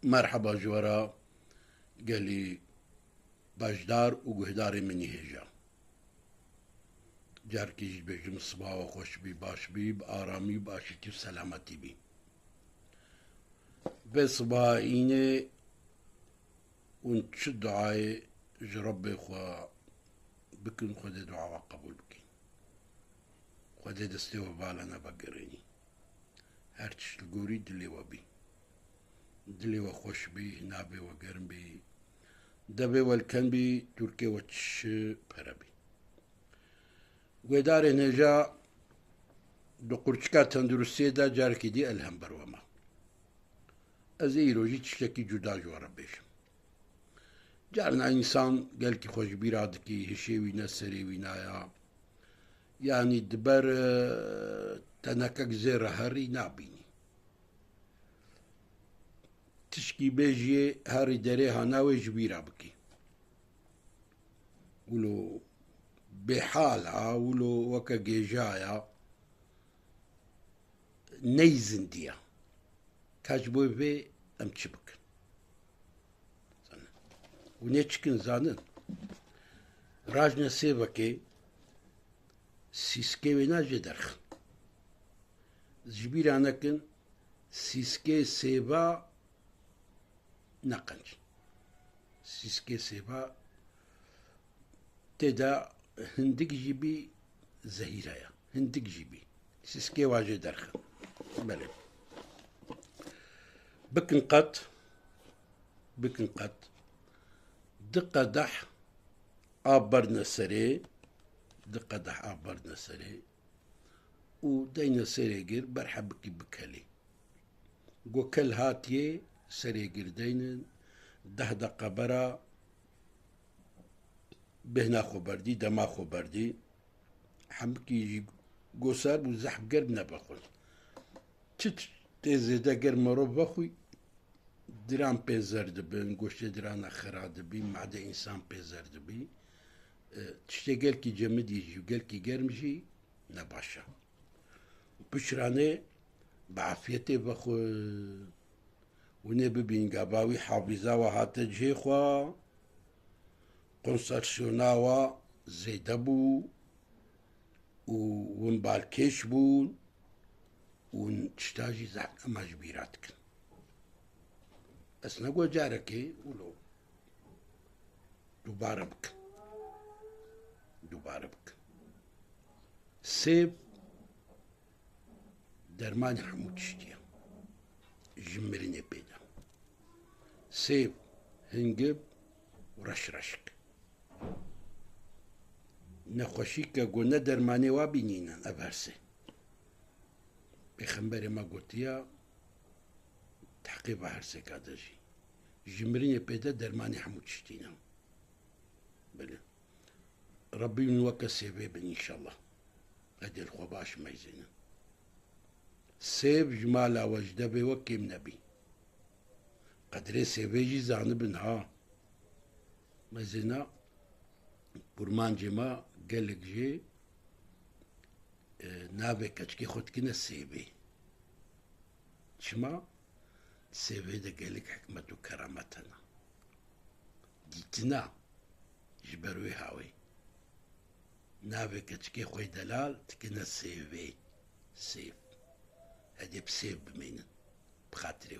مرحبا جورا. قال لي باشدار وقهداري مني هجا جاركيش بيجم الصباح وخوش بي باش بي بآرامي باشتي وسلامتي بي بصباح إيني ونشد دعاي جربي خوا بكن خود دعاء قبول بكين خود دستي وبالنا بقريني هرتش الجوري دلي وبي دلي وخوش بي نابي وقرن بي دبي والكن بي تركي وتش بربي ودار نجا دو قرچكا تندرستي دا جاركي دي الهم بروما ازي روجي تشتكي جدا جوارا بيشم جارنا انسان قال كي خوش بيرادكي هشيوي نسري وينايا يعني دبر تنكك زير هاري نابيني تشكي بيجي هاري دريها ناوي جبيرا بكي ولو بحالها ولو وكا جيجايا نيزن ديا كاجبوي في ام تشبك ونيتشكن زانن راجنا سيبكي سيسكي ويناجي درخ جبير انكن سيسكي سيبا نقنج سيسكي سيبا تدا هندك جيبي زهيرايا هندك جيبي سيسكي واجي درخ بلي بكن قط دقة دح عبرنا سري دقة دح عبرنا سري ودينا سريقر برحبك بكلي وكل هاتي سريقر دينا ده دقة برا بهنا خبردي دما خبردي حمكي قوسار وزحب قرب نبخل تت تزيدا قرب مروب بخوي دران بيزر دبن قوشت دران اخرا دبي معدا انسان بيزر دبي تشتغل كي جمد يجي وقال كي قرمجي نباشا بشراني بعافيتي بخو ونبي بين قاباوي حافظا وهاتا جيخوا قنصرشوناوا زيدبو ونبالكيش بون ونشتاجي زعل اما جبيراتك بس نقول جاركي ولو دوباره بك سيب درمان حمود شتيا جمرني بيدا سيب هنجب ورشرشك نخوشيكا قلنا درماني وابينينا أبارسي بخنبري ما قلتيا تحقيق هرسي كادجي جمريني بيدا درماني حمود شتينا بلي ربي نوكا سيبي إن شاء الله هدي الخباش ميزينا سيب جمالا وجدبي وكيم نبي قدري سيبيجي زانبنها ميزينا برمان جما قالك جي نابي كتشكي خد كنا سيبي شما سيبي دا قالك حكمة وكرامتنا جيتنا جبروي هاوي نابي كتشكي خوي دلال تكنا سيبي سيب هدي بسيب بمين بخاطر